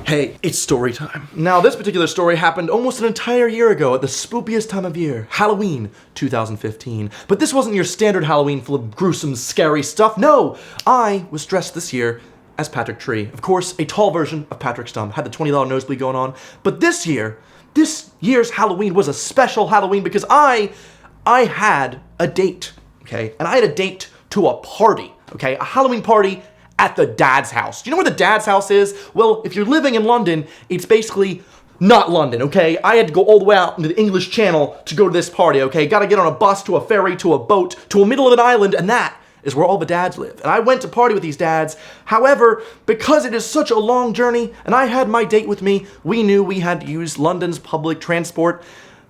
Hey, it's story time. Now, this particular story happened almost an entire year ago at the spookiest time of year, Halloween 2015. But this wasn't your standard Halloween full of gruesome, scary stuff. No, I was dressed this year as Patrick Tree. Of course, a tall version of Patrick Stump. Had the $20 nosebleed going on. But this year's Halloween was a special Halloween because I had a date, okay? And I had a date to a party, okay? A Halloween party at the dad's house. Do you know where the dad's house is? Well, if you're living in London, it's basically not London, okay? I had to go all the way out into the English Channel to go to this party, okay? Gotta get on a bus, to a ferry, to a boat, to a middle of an island, and that is where all the dads live. And I went to party with these dads. However, because it is such a long journey, and I had my date with me, we knew we had to use London's public transport,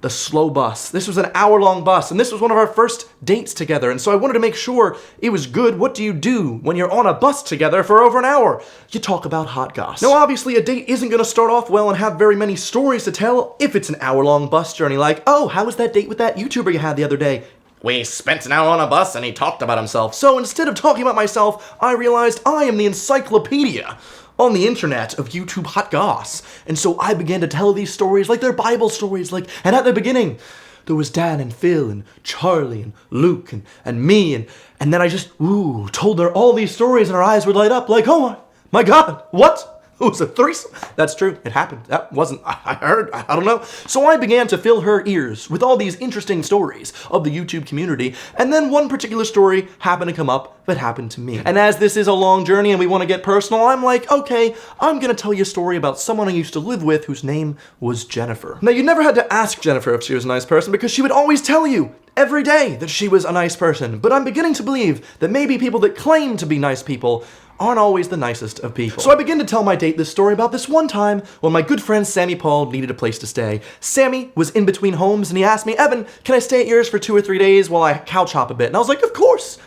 the slow bus. This was an hour-long bus, and this was one of our first dates together, and so I wanted to make sure it was good. What do you do when you're on a bus together for over an hour? You talk about hot goss. Now, obviously, a date isn't gonna start off well and have very many stories to tell if it's an hour-long bus journey, like, oh, how was that date with that YouTuber you had the other day? We spent an hour on a bus and he talked about himself. So instead of talking about myself, I realized I am the encyclopedia on the internet of YouTube hot goss. And so I began to tell these stories like they're Bible stories, and at the beginning, there was Dan and Phil and Charlie and Luke and me, and then I just, told her all these stories and her eyes would light up like, oh my God, what? It was a threesome. That's true, it happened. That wasn't, I heard, I don't know. So I began to fill her ears with all these interesting stories of the YouTube community, and then one particular story happened to come up that happened to me. And as this is a long journey and we want to get personal, I'm like, okay, I'm gonna tell you a story about someone I used to live with whose name was Jennifer. Now, you never had to ask Jennifer if she was a nice person because she would always tell you every day that she was a nice person. But I'm beginning to believe that maybe people that claim to be nice people aren't always the nicest of people. So I begin to tell my date this story about this one time when my good friend Sammy Paul needed a place to stay. Sammy was in between homes and he asked me, Evan, can I stay at yours for 2 or 3 days while I couch hop a bit? And I was like, of course,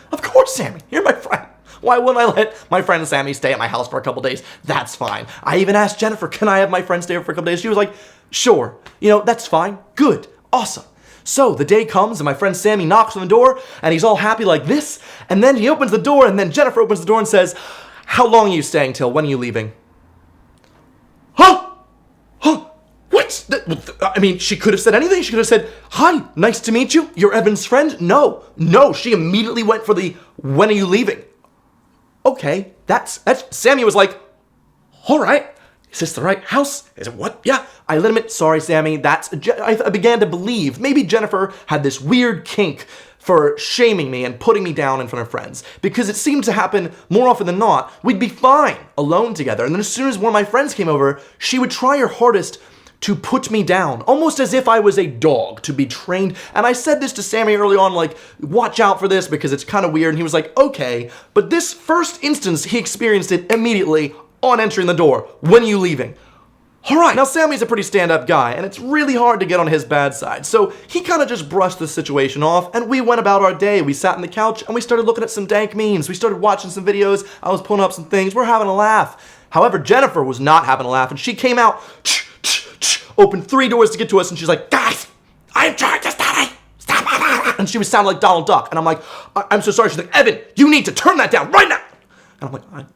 Sammy, you're my friend. Why wouldn't I let my friend Sammy stay at my house for a couple days? That's fine. I even asked Jennifer, can I have my friend stay over for a couple days? She was like, sure, that's fine, good, awesome. So the day comes and my friend Sammy knocks on the door and he's all happy like this, and then he opens the door and then Jennifer opens the door and says, how long are you staying till? When are you leaving? Huh? What? I mean, she could have said anything. She could have said, hi, nice to meet you. You're Evan's friend? No, she immediately went for the, when are you leaving? Okay, that's, Sammy was like, all right. Is this the right house? Is it what? Yeah. I let him in. Sorry, Sammy. I began to believe maybe Jennifer had this weird kink for shaming me and putting me down in front of friends. Because it seemed to happen more often than not. We'd be fine alone together. And then as soon as one of my friends came over, she would try her hardest to put me down, almost as if I was a dog to be trained. And I said this to Sammy early on, like, watch out for this because it's kind of weird. And he was like, okay. But this first instance, he experienced it immediately on entering the door. When are you leaving? All right. Now, Sammy's a pretty stand-up guy, and it's really hard to get on his bad side. So he kind of just brushed the situation off, and we went about our day. We sat on the couch, and we started looking at some dank memes. We started watching some videos. I was pulling up some things. We're having a laugh. However, Jennifer was not having a laugh, and she came out, opened 3 doors to get to us, and she's like, guys, I'm trying to stop it. Stop. And she was sounding like Donald Duck. And I'm like, I'm so sorry. She's like, Evan, you need to turn that down right now. And I'm like,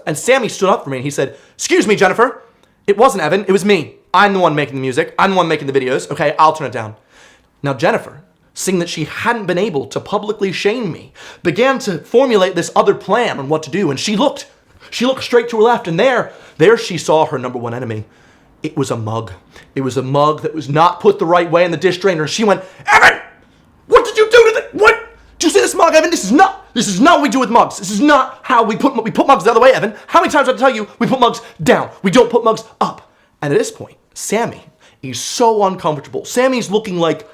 and Sammy stood up for me and he said, excuse me, Jennifer. It wasn't Evan, it was me. I'm the one making the music. I'm the one making the videos. Okay, I'll turn it down. Now Jennifer, seeing that she hadn't been able to publicly shame me, began to formulate this other plan on what to do. And she looked straight to her left, and there she saw her number one enemy. It was a mug. It was a mug that was not put the right way in the dish drainer. And she went, Evan, what did you do to it? What? Did you see this mug, Evan? This is not what we do with mugs. This is not how we put mugs the other way, Evan. How many times do I tell you we put mugs down? We don't put mugs up. And at this point, Sammy is so uncomfortable. Sammy's looking like,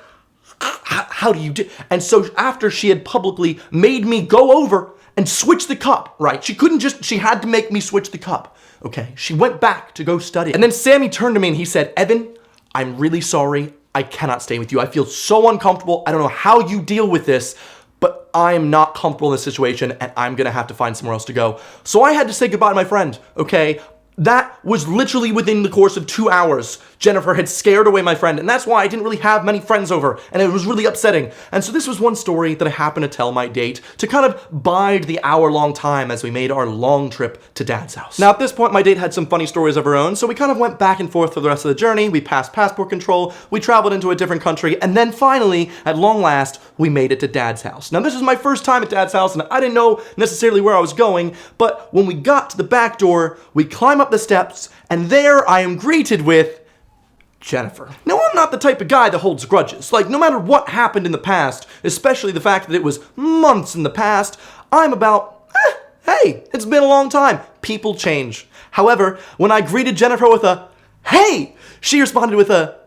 how do you do? And so after she had publicly made me go over and switch the cup, right? She had to make me switch the cup. Okay, she went back to go study. And then Sammy turned to me and he said, Evan, I'm really sorry. I cannot stay with you. I feel so uncomfortable. I don't know how you deal with this, but I'm not comfortable in this situation and I'm gonna have to find somewhere else to go. So I had to say goodbye to my friend, okay? That was literally within the course of 2 hours. Jennifer had scared away my friend, and that's why I didn't really have many friends over, and it was really upsetting. And so this was one story that I happened to tell my date to kind of bide the hour-long time as we made our long trip to Dad's house. Now, at this point, my date had some funny stories of her own, so we kind of went back and forth for the rest of the journey. We passed passport control, we traveled into a different country, and then finally, at long last, we made it to Dad's house. Now, this was my first time at Dad's house, and I didn't know necessarily where I was going, but when we got to the back door, we climb up the steps, and there I am greeted with Jennifer. Now, I'm not the type of guy that holds grudges. Like, no matter what happened in the past, especially the fact that it was months in the past, I'm about, hey, it's been a long time. People change. However, when I greeted Jennifer with a, hey, she responded with a,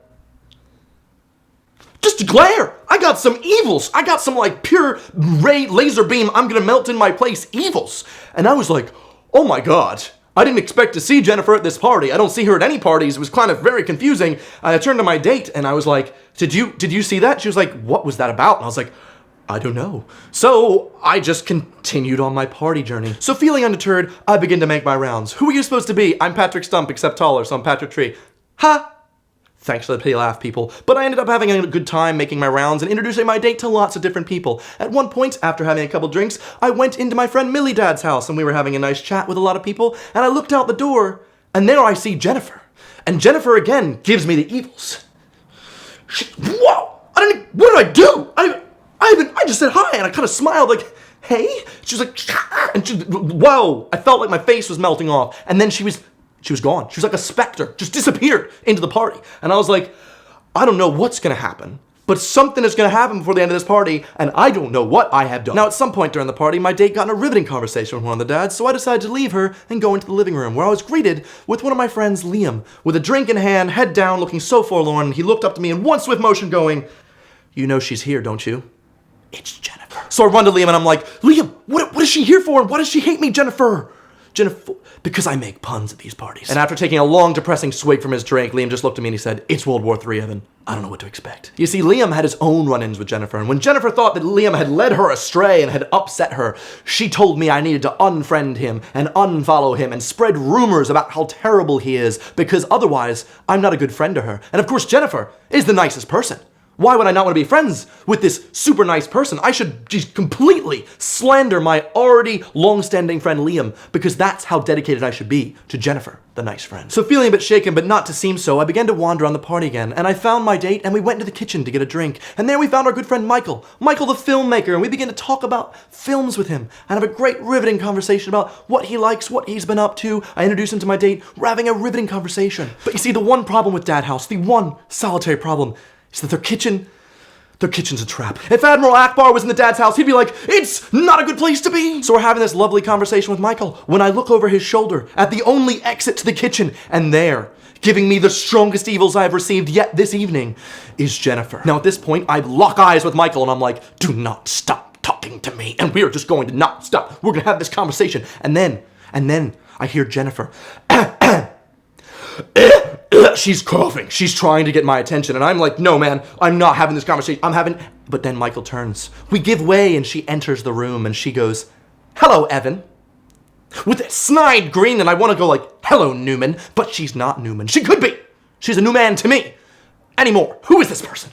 just a glare. I got some evils. I got some, like, pure laser beam, I'm gonna melt in my place evils. And I was like, oh my God. I didn't expect to see Jennifer at this party. I don't see her at any parties. It was kind of very confusing. I turned to my date and I was like, did you see that? She was like, what was that about? And I was like, I don't know. So I just continued on my party journey. So feeling undeterred, I begin to make my rounds. Who are you supposed to be? I'm Patrick Stump, except taller, so I'm Patrick Tree. Ha! Thanks for the pay laugh, people. But I ended up having a good time making my rounds and introducing my date to lots of different people. At one point, after having a couple drinks, I went into my friend Millie Dad's house and we were having a nice chat with a lot of people, and I looked out the door and there I see Jennifer. And Jennifer again gives me the evils. Whoa! What did I do? I just said hi and I kind of smiled like, hey? She was like, whoa! I felt like my face was melting off, and then she was gone. She was like a specter, just disappeared into the party. And I was like, I don't know what's gonna happen, but something is gonna happen before the end of this party, and I don't know what I have done. Now, at some point during the party, my date got in a riveting conversation with one of the dads, so I decided to leave her and go into the living room, where I was greeted with one of my friends, Liam, with a drink in hand, head down, looking so forlorn. He looked up to me in one swift motion going, you know she's here, don't you? It's Jennifer. So I run to Liam and I'm like, Liam, what is she here for? And why does she hate me, Jennifer? Because I make puns at these parties. And after taking a long, depressing swig from his drink, Liam just looked at me and he said, it's World War III, Evan. I don't know what to expect. You see, Liam had his own run-ins with Jennifer, and when Jennifer thought that Liam had led her astray and had upset her, she told me I needed to unfriend him and unfollow him and spread rumors about how terrible he is, because otherwise, I'm not a good friend to her. And of course, Jennifer is the nicest person. Why would I not want to be friends with this super nice person? I should just completely slander my already long-standing friend Liam, because that's how dedicated I should be to Jennifer, the nice friend. So feeling a bit shaken, but not to seem so, I began to wander on the party again, and I found my date, and we went into the kitchen to get a drink. And there we found our good friend Michael the filmmaker, and we began to talk about films with him, and have a great riveting conversation about what he likes, what he's been up to. I introduced him to my date. We're having a riveting conversation. But you see, the one problem with Dad House, the one solitary problem, is that their kitchen's a trap. If Admiral Akbar was in the Dad's house, he'd be like, it's not a good place to be. So we're having this lovely conversation with Michael when I look over his shoulder at the only exit to the kitchen, and there, giving me the strongest evils I have received yet this evening, is Jennifer. Now at this point, I lock eyes with Michael and I'm like, do not stop talking to me. And we are just going to not stop. We're gonna have this conversation. And then I hear Jennifer, she's coughing. She's trying to get my attention. And I'm like, no, man, I'm not having this conversation. But then Michael turns. We give way and she enters the room and she goes, hello, Evan. With a snide grin, and I want to go like, hello, Newman. But she's not Newman. She could be. She's a new man to me. Anymore. Who is this person?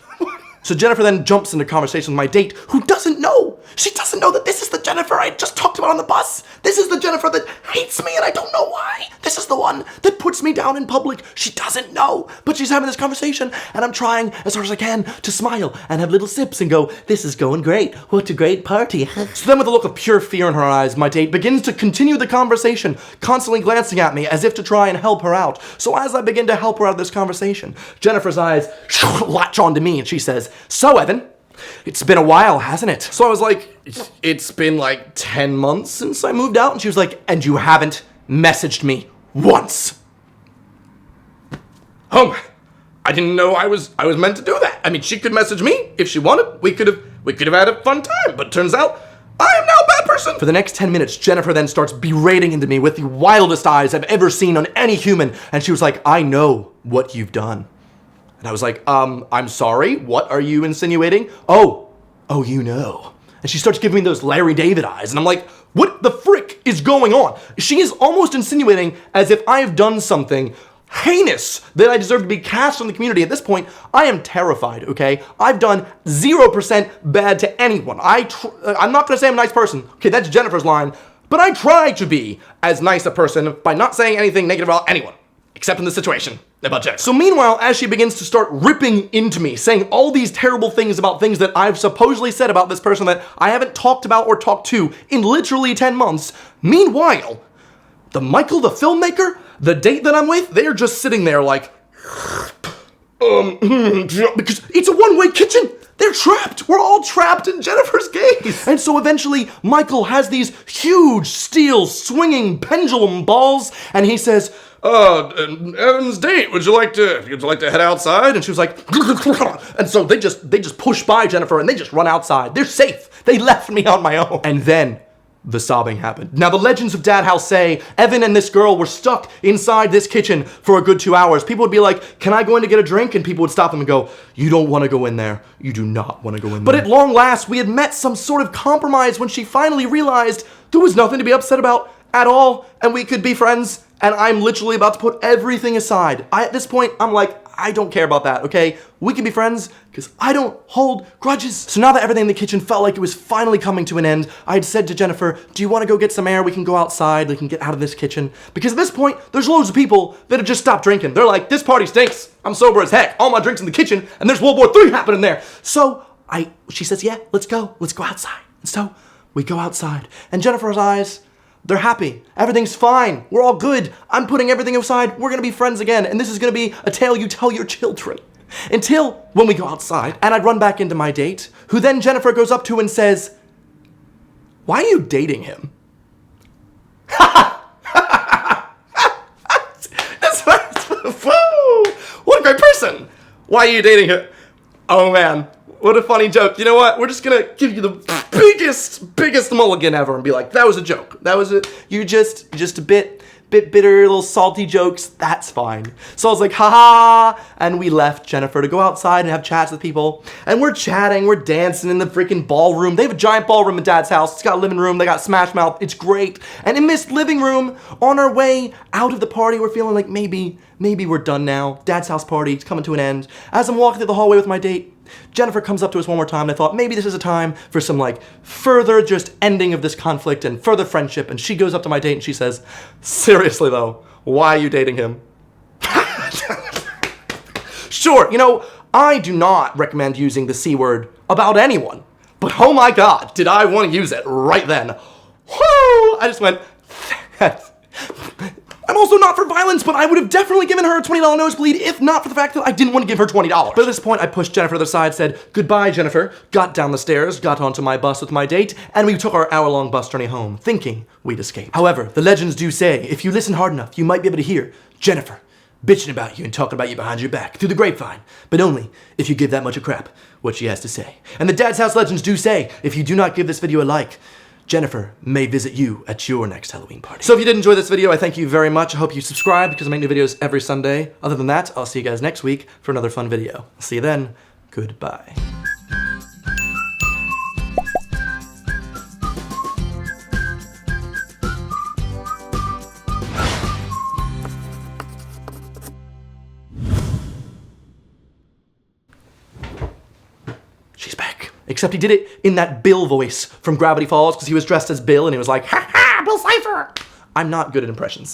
So Jennifer then jumps into conversation with my date, who doesn't know. She doesn't know that this is the Jennifer I just talked about on the bus. This is the Jennifer that hates me and I don't know why. This is the one that puts me down in public. She doesn't know, but she's having this conversation and I'm trying as hard as I can to smile and have little sips and go, this is going great. What a great party. So then with a look of pure fear in her eyes, my date begins to continue the conversation, constantly glancing at me as if to try and help her out. So as I begin to help her out of this conversation, Jennifer's eyes latch onto me and she says, so Evan, it's been a while, hasn't it? So I was like, it's been like 10 months since I moved out. And she was like, and you haven't messaged me once. Oh, I didn't know I was meant to do that. I mean, she could message me if she wanted. We could have had a fun time, but turns out I am now a bad person. For the next 10 minutes, Jennifer then starts berating into me with the wildest eyes I've ever seen on any human. And she was like, I know what you've done. And I was like, I'm sorry, what are you insinuating? Oh, you know. And she starts giving me those Larry David eyes, and I'm like, What the frick is going on? She is almost insinuating as if I have done something heinous that I deserve to be cast from the community. At this point, I am terrified, okay? I've done 0% bad to anyone. I'm not gonna say I'm a nice person. Okay, that's Jennifer's line. But I try to be as nice a person by not saying anything negative about anyone. Except in this situation about Jennifer. So meanwhile, as she begins to start ripping into me, saying all these terrible things about things that I've supposedly said about this person that I haven't talked about or talked to in literally 10 months, meanwhile, Michael, the filmmaker, the date that I'm with, they're just sitting there like, because it's a one-way kitchen. They're trapped. We're all trapped in Jennifer's gaze. And so eventually, Michael has these huge steel swinging pendulum balls, and he says, Evan's date, would you like to head outside? And she was like, and so they just push by Jennifer and they just run outside. They're safe. They left me on my own. And then the sobbing happened. Now, the legends of Dad House say Evan and this girl were stuck inside this kitchen for a good 2 hours. People would be like, can I go in to get a drink? And people would stop them and go, you don't want to go in there. You do not want to go in there. But at long last, we had met some sort of compromise when she finally realized there was nothing to be upset about at all, and we could be friends, and I'm literally about to put everything aside. At this point, I'm like, I don't care about that, okay? We can be friends, because I don't hold grudges. So now that everything in the kitchen felt like it was finally coming to an end, I had said to Jennifer, do you want to go get some air? We can go outside, we can get out of this kitchen. Because at this point, there's loads of people that have just stopped drinking. They're like, this party stinks. I'm sober as heck. All my drinks in the kitchen, and there's World War III happening there. So she says, yeah, let's go outside. And so we go outside, and Jennifer's eyes, they're happy. Everything's fine. We're all good. I'm putting everything aside. We're gonna be friends again. And this is gonna be a tale you tell your children. Until when we go outside and I'd run back into my date, who then Jennifer goes up to and says, why are you dating him? What a great person. Why are you dating him? Oh man. What a funny joke. You know what? We're just gonna give you the biggest mulligan ever and be like, that was a joke. That was you're just a bit bitter, little salty jokes. That's fine. So I was like, haha, and we left Jennifer to go outside and have chats with people. And we're chatting, we're dancing in the freaking ballroom. They have a giant ballroom at Dad's house. It's got a living room, they got Smash Mouth. It's great. And in this living room, on our way out of the party, we're feeling like maybe we're done now. Dad's house party, it's coming to an end. As I'm walking through the hallway with my date, Jennifer comes up to us one more time, and I thought maybe this is a time for some like further just ending of this conflict and further friendship. And she goes up to my date and she says, seriously though, why are you dating him? Sure, you know, I do not recommend using the C word about anyone, but oh my God, did I want to use it right then. Woo! I just went, I'm also not for violence, but I would have definitely given her a $20 nosebleed if not for the fact that I didn't want to give her $20. But at this point, I pushed Jennifer to the side, said, goodbye, Jennifer, got down the stairs, got onto my bus with my date, and we took our hour-long bus journey home, thinking we'd escape. However, the legends do say, if you listen hard enough, you might be able to hear Jennifer bitching about you and talking about you behind your back through the grapevine, but only if you give that much a crap what she has to say. And the Dad's House legends do say, if you do not give this video a like, Jennifer may visit you at your next Halloween party. So if you did enjoy this video, I thank you very much. I hope you subscribe because I make new videos every Sunday. Other than that, I'll see you guys next week for another fun video. See you then. Goodbye. She's back. Except he did it in that Bill voice from Gravity Falls because he was dressed as Bill and he was like, ha ha, Bill Cipher. I'm not good at impressions.